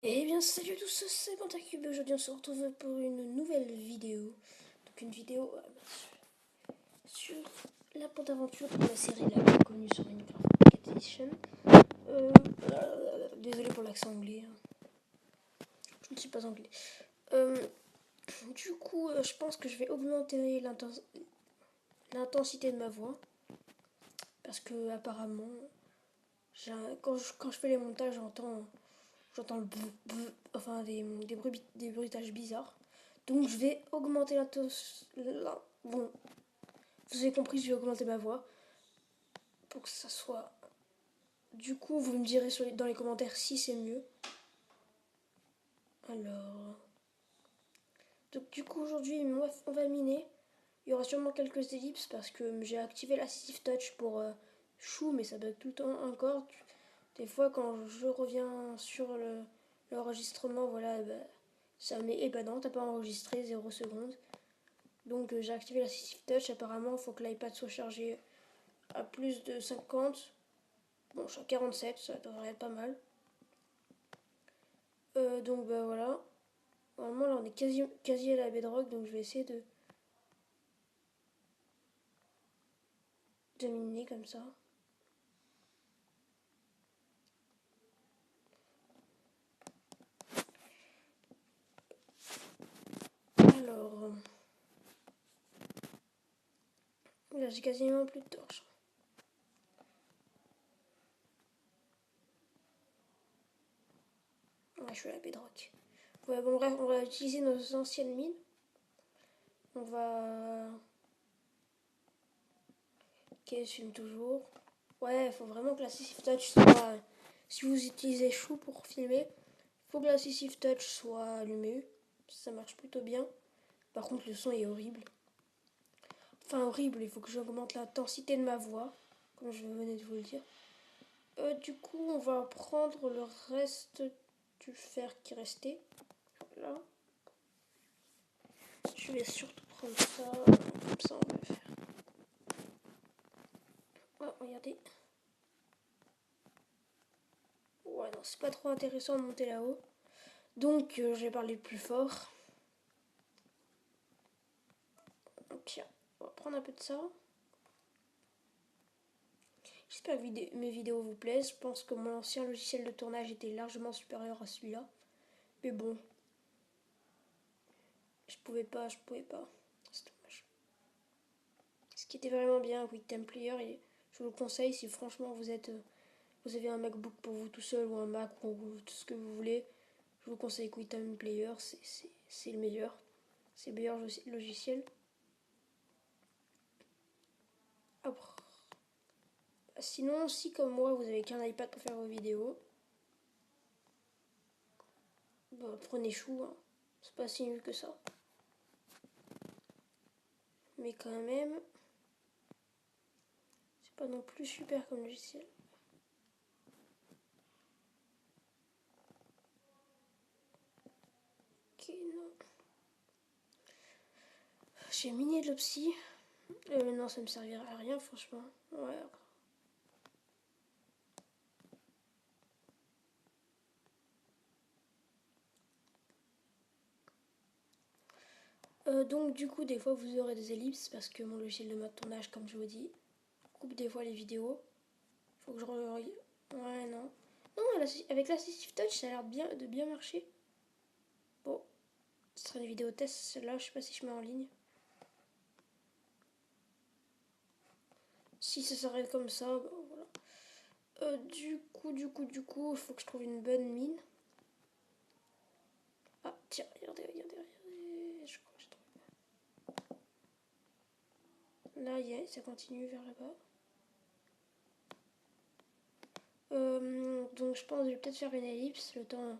Eh bien salut à tous, c'est Pentacube. Aujourd'hui on se retrouve pour une nouvelle vidéo. Donc une vidéo sur la aventure de la série la plus connue sur Minecraft Pocket Edition. Désolé pour l'accent anglais, hein. Je ne suis pas anglais. Euh, je pense que je vais augmenter l'intensité de ma voix. Parce que apparemment, quand je fais les montages, j'entends le enfin des bruitages bizarres. Donc je vais augmenter bon, vous avez compris, je vais augmenter ma voix pour que ça soit. Du coup, vous me direz dans les commentaires si c'est mieux. Alors, donc du coup aujourd'hui on va miner. Il y aura sûrement quelques ellipses parce que j'ai activé l'Assistive Touch pour Chou, mais ça bug tout le temps encore. Des fois quand je reviens sur l'enregistrement, voilà, bah, ça met eh ben non, t'as pas enregistré 0 secondes. Donc j'ai activé l'Assistive Touch. Apparemment, il faut que l'iPad soit chargé à plus de 50. Bon, je suis à 47, ça devrait être pas mal. Donc bah voilà. Normalement là on est quasi à la bedrock, donc je vais essayer de miner comme ça. Alors, là j'ai quasiment plus de torches. Ouais, je suis à la bedrock. Ouais, bon bref, on va utiliser nos anciennes mines. On va... Ok, je filme toujours. Ouais, il faut vraiment que la Assistive Touch soit... Si vous utilisez Chou pour filmer, il faut que la Assistive Touch soit allumée. Ça marche plutôt bien. Par contre, le son est horrible. Enfin, horrible, il faut que j'augmente l'intensité de ma voix, comme je venais de vous le dire. Du coup, on va prendre le reste du fer qui restait. Là. Je vais surtout prendre ça. Comme ça, on va le faire. Oh, regardez. Ouais, non, c'est pas trop intéressant de monter là-haut. Donc, je vais parler plus fort. Tiens, on va prendre un peu de ça. J'espère que mes vidéos vous plaisent. Je pense que mon ancien logiciel de tournage était largement supérieur à celui-là. Mais bon, je pouvais pas. C'est dommage. Ce qui était vraiment bien avec QuickTime et je vous le conseille si franchement vous avez un MacBook pour vous tout seul ou un Mac ou tout ce que vous voulez, je vous conseille QuickTime Player, c'est le meilleur. C'est le meilleur logiciel. Après, sinon, si comme moi vous avez qu'un iPad pour faire vos vidéos, bah, prenez Chou, hein. C'est pas si nul que ça. Mais quand même, c'est pas non plus super comme logiciel. Ok, non. J'ai miné de l'opsie. Non, ça me servira à rien, franchement. Ouais. Donc du coup des fois vous aurez des ellipses parce que mon logiciel de mode tournage comme je vous dis coupe des fois les vidéos. Faut que je Ouais non. Non avec l'Assistive Touch ça a l'air de bien marcher. Bon, ce sera une vidéo test celle-là, je sais pas si je mets en ligne. Si ça s'arrête comme ça, bah, voilà. Du coup, il faut que je trouve une bonne mine. Ah tiens, regardez. Je crois que j'ai trouvé. Là, ça continue vers là-bas. Donc je pense que je vais peut-être faire une ellipse, le temps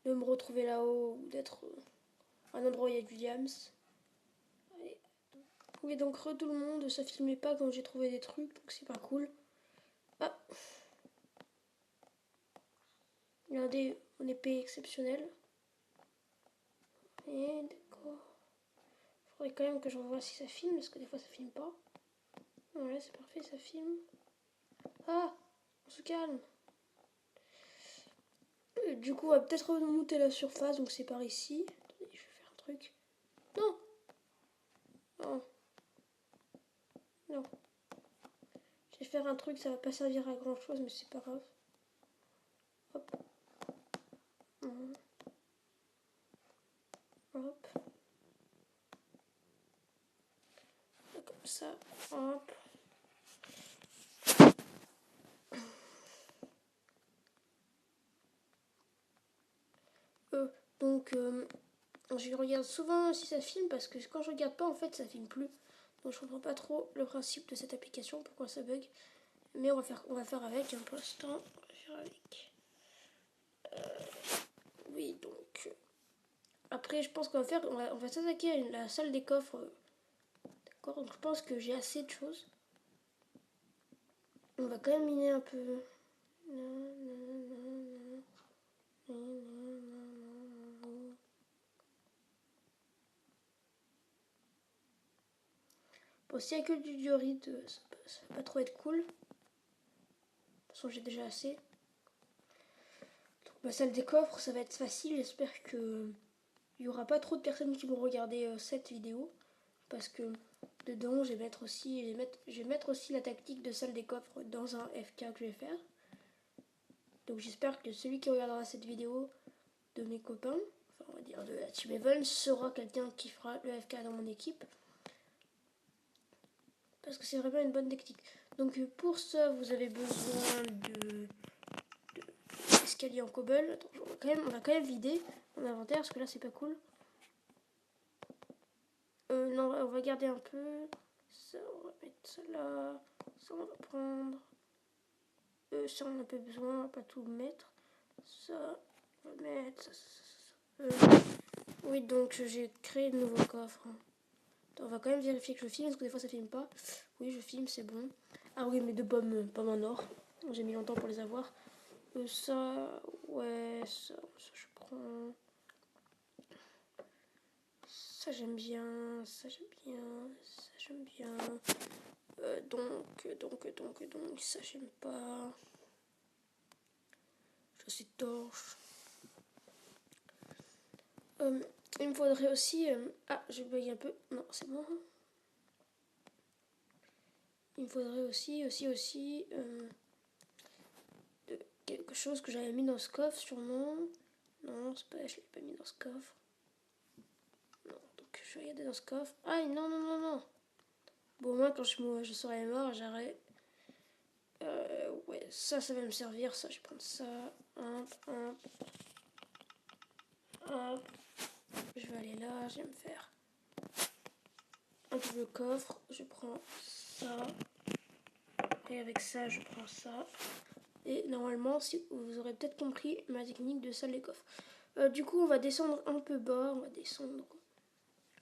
de me retrouver là-haut ou d'être à un endroit où il y a du diams. Allez. Oui, donc tout le monde, ça filmait pas quand j'ai trouvé des trucs, donc c'est pas cool. Ah, regardez, mon épée exceptionnelle. Et d'accord. Faudrait quand même que je revoie si ça filme, parce que des fois ça filme pas. Voilà, c'est parfait, ça filme. Ah, on se calme. Du coup, on va peut-être remonter la surface, donc c'est par ici. Attendez, je vais faire un truc. Non. Non. Non. Je vais faire un truc, ça va pas servir à grand chose, mais c'est pas grave. Hop. Hop. Comme ça. Hop. Donc, je regarde souvent si ça filme parce que quand je regarde pas, en fait, ça filme plus. Donc, je comprends pas trop le principe de cette application, pourquoi ça bug. Mais on va faire avec, hein, pour l'instant. On va faire avec. Oui, donc. Après, je pense qu'on va faire. On va s'attaquer à la salle des coffres. D'accord, donc je pense que j'ai assez de choses. On va quand même miner un peu. Bon, s'il n'y a que du diorite, ça va pas trop être cool. De toute façon, j'ai déjà assez. Donc, ma salle des coffres, ça va être facile. J'espère que il n'y aura pas trop de personnes qui vont regarder cette vidéo. Parce que dedans, je vais mettre aussi la tactique de salle des coffres dans un FK que je vais faire. Donc, j'espère que celui qui regardera cette vidéo de mes copains, enfin, on va dire de la Team Evans, sera quelqu'un qui fera le FK dans mon équipe. Parce que c'est vraiment une bonne technique. Donc pour ça, vous avez besoin d'escalier en cobble. Attends, on va quand même vider mon inventaire parce que là c'est pas cool. Non, on va garder un peu. Ça, on va mettre ça là. Ça, on va prendre. Ça, on a pas besoin, on va pas tout mettre. Ça, on va mettre. Oui, donc j'ai créé de nouveaux coffres. Attends, on va quand même vérifier que je filme parce que des fois ça filme pas. Oui, je filme, c'est bon. Ah oui, mes deux pommes en or. J'ai mis longtemps pour les avoir. Ça, ouais, ça je prends. Ça j'aime bien, ça j'aime bien, ça j'aime bien. Donc, ça j'aime pas. Je suis torche. Il me faudrait aussi. Ah, je bug un peu. Non, c'est bon. Il me faudrait aussi quelque chose que j'avais mis dans ce coffre sûrement. Non, c'est pas, je l'ai pas mis dans ce coffre. Non, donc je vais regarder dans ce coffre. Ah non, non, non, non. Bon, moi quand je serai mort, j'aurai. Ouais, ça va me servir. Ça, je vais prendre ça. Hop. Je vais aller là, je vais me faire un double coffre. Je prends ça. Et avec ça, je prends ça. Et normalement, si vous aurez peut-être compris ma technique de salle des coffres. Du coup, on va descendre un peu bas. On va descendre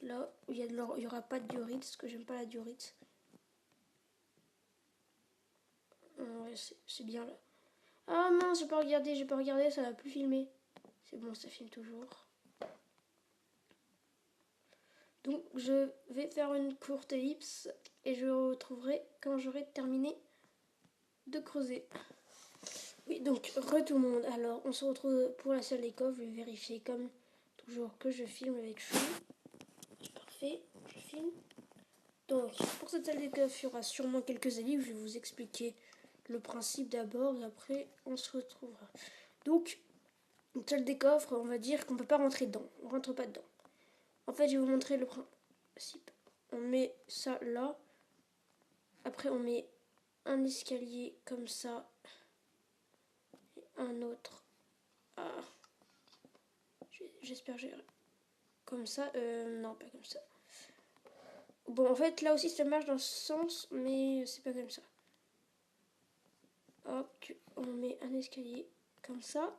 là où il y aura pas de diorite, parce que j'aime pas la diorite. Ouais, c'est bien là. Ah mince, j'ai pas regardé, ça va plus filmer. C'est bon, ça filme toujours. Donc je vais faire une courte ellipse et je retrouverai quand j'aurai terminé de creuser. Oui, donc tout le monde. Alors on se retrouve pour la salle des coffres. Je vais vérifier comme toujours que je filme avec Chou. Parfait, je filme. Donc pour cette salle des coffres, il y aura sûrement quelques ellipses. Je vais vous expliquer le principe d'abord et après on se retrouvera. Donc une salle des coffres, on va dire qu'on ne peut pas rentrer dedans. On rentre pas dedans. En fait, je vais vous montrer le principe. On met ça là. Après, on met un escalier comme ça. Et un autre. Ah. J'espère gérer. Comme ça. Non, pas comme ça. Bon, en fait, là aussi, ça marche dans ce sens, mais c'est pas comme ça. Hop, on met un escalier comme ça.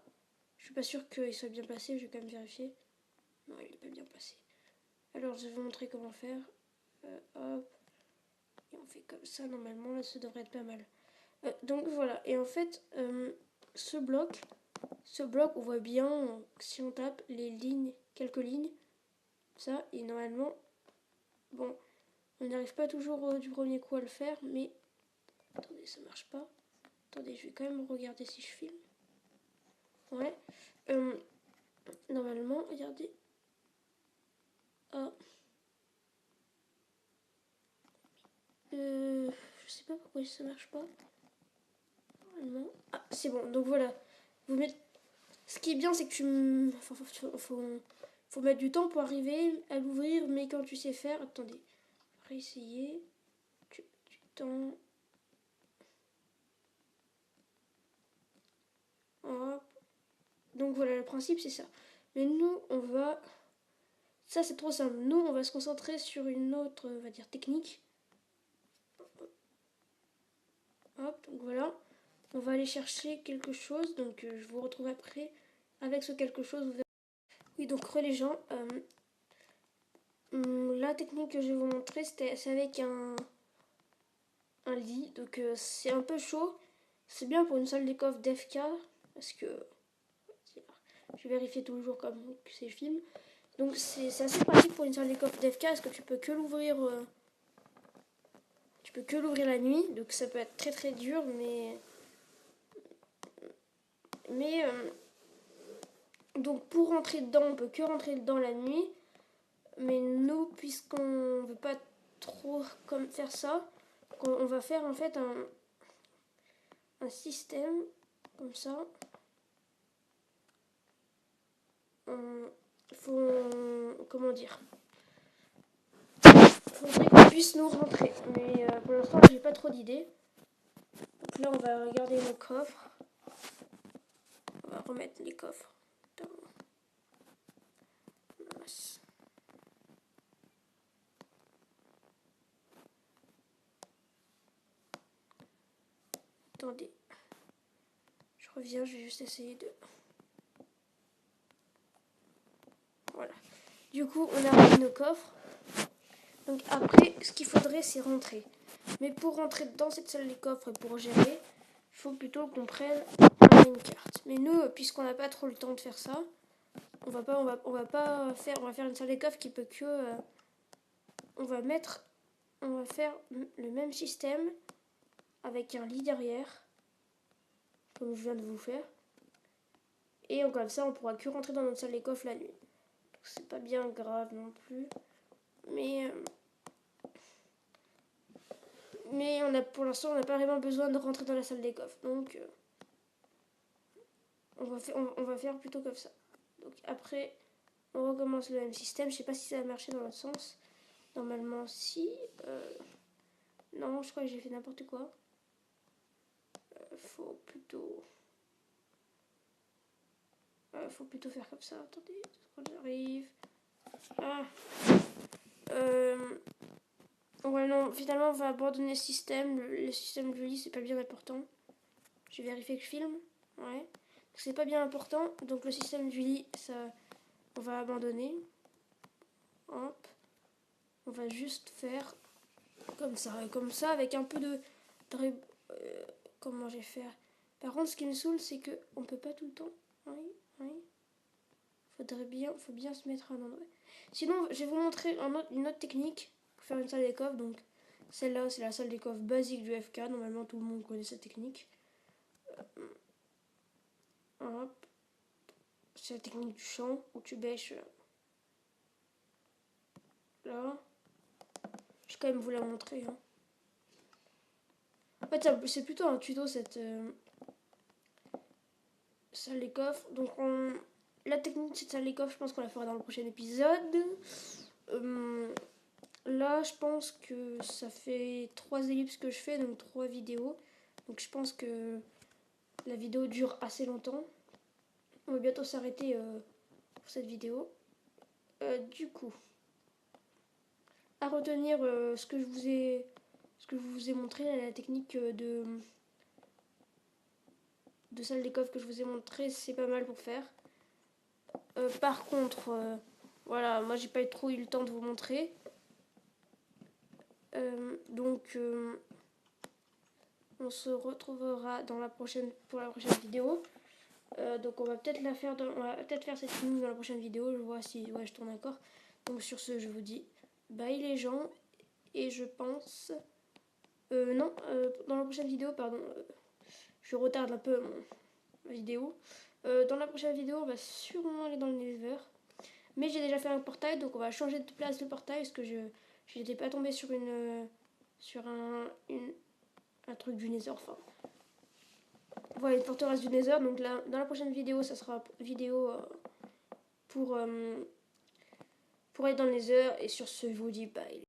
Je suis pas sûre qu'il soit bien placé, je vais quand même vérifier. Non, il est pas bien placé. Alors, je vais vous montrer comment faire. Hop. Et on fait comme ça, normalement, là, ça devrait être pas mal. Donc voilà, et en fait, ce bloc, on voit bien, si on tape les lignes, quelques lignes, ça, et normalement, bon, on n'arrive pas toujours du premier coup à le faire, mais, attendez, ça marche pas. Attendez, je vais quand même regarder si je filme. Ouais, Normalement, regardez. Ah. Je sais pas pourquoi ça marche pas. Normalement. Ah, c'est bon. Donc voilà. Vous mettez... Ce qui est bien, c'est que faut mettre du temps pour arriver à l'ouvrir, mais quand tu sais faire... Attendez. Réessayer. Du temps. Hop. Donc voilà, le principe, c'est ça. Mais nous, on va... Ça, c'est trop simple. Nous, on va se concentrer sur une autre, on va dire, technique. Hop, donc voilà. On va aller chercher quelque chose. Donc, je vous retrouve après avec ce quelque chose. Vous verrez. Oui, donc, les gens, la technique que je vais vous montrer, c'est avec un lit. Donc, c'est un peu chaud. C'est bien pour une salle des coffres d'FK. Parce que je vérifie toujours comme que c'est le film. Donc, c'est assez pratique pour une salle des coffres d'FK. Parce que tu peux que l'ouvrir... tu peux que l'ouvrir la nuit, donc ça peut être très très dur, mais donc pour rentrer dedans, on peut que rentrer dedans la nuit, mais nous, puisqu'on veut pas trop comme faire ça, on va faire en fait un système comme ça. Comment dire, faudrait qu'on puisse nous rentrer, mais pour l'instant j'ai pas trop d'idées. Donc là on va regarder nos coffres, on va remettre les coffres dans... Attendez, je reviens, je vais juste essayer de... Voilà. Du coup, on a rempli nos coffres. Donc après, ce qu'il faudrait, c'est rentrer. Mais pour rentrer dans cette salle des coffres et pour gérer, il faut plutôt qu'on prenne une carte. Mais nous, puisqu'on n'a pas trop le temps de faire ça, on va faire une salle des coffres qui peut que... on va faire le même système avec un lit derrière, comme je viens de vous faire. Et comme ça, on pourra que rentrer dans notre salle des coffres la nuit. Donc c'est pas bien grave non plus. Mais pour l'instant, on n'a pas vraiment besoin de rentrer dans la salle des coffres. Donc, on va faire plutôt comme ça. Donc, après, on recommence le même système. Je sais pas si ça a marché dans l'autre sens. Normalement, si. Non, je crois que j'ai fait n'importe quoi. Faut plutôt faire comme ça. Attendez, quand j'arrive. Ah. Ouais, non, finalement, on va abandonner le système. Le système du lit, c'est pas bien important. J'ai vérifié que je filme. Ouais. C'est pas bien important. Donc, le système du lit, ça, on va abandonner. Hop. On va juste faire comme ça, avec un peu de comment je vais faire. Par contre, ce qui me saoule, c'est que on peut pas tout le temps. Oui, oui. Faut bien se mettre à un endroit. Sinon, je vais vous montrer une autre technique pour faire une salle des coffres. Donc, celle-là, c'est la salle des coffres basique du FK. Normalement, tout le monde connaît cette technique. Hop. C'est la technique du champ où tu bêches là. Je vais quand même vous la montrer. Hein. En fait, c'est plutôt un tuto cette salle des coffres. Donc, la technique de cette salle des coffres, je pense qu'on la fera dans le prochain épisode. Là, je pense que ça fait 3 ellipses que je fais, donc 3 vidéos. Donc, je pense que la vidéo dure assez longtemps. On va bientôt s'arrêter pour cette vidéo. Du coup, à retenir ce que je vous ai montré, la technique de salle des coffres que je vous ai montré, c'est pas mal pour faire. Par contre, voilà, moi j'ai pas trop eu le temps de vous montrer. Donc, on se retrouvera pour la prochaine vidéo. Donc on va peut-être faire cette technique dans la prochaine vidéo. Je vois si je tourne encore. Donc sur ce, je vous dis bye les gens. Et je pense... non, dans la prochaine vidéo, pardon. Je retarde un peu ma vidéo. Dans la prochaine vidéo, on va sûrement aller dans le Nether. Mais j'ai déjà fait un portail, donc on va changer de place de portail parce que je n'étais pas tombée sur un truc du Nether. Enfin, voilà, une forteresse du Nether. Donc là, dans la prochaine vidéo, ça sera vidéo pour aller dans le Nether. Et sur ce, je vous dis bye.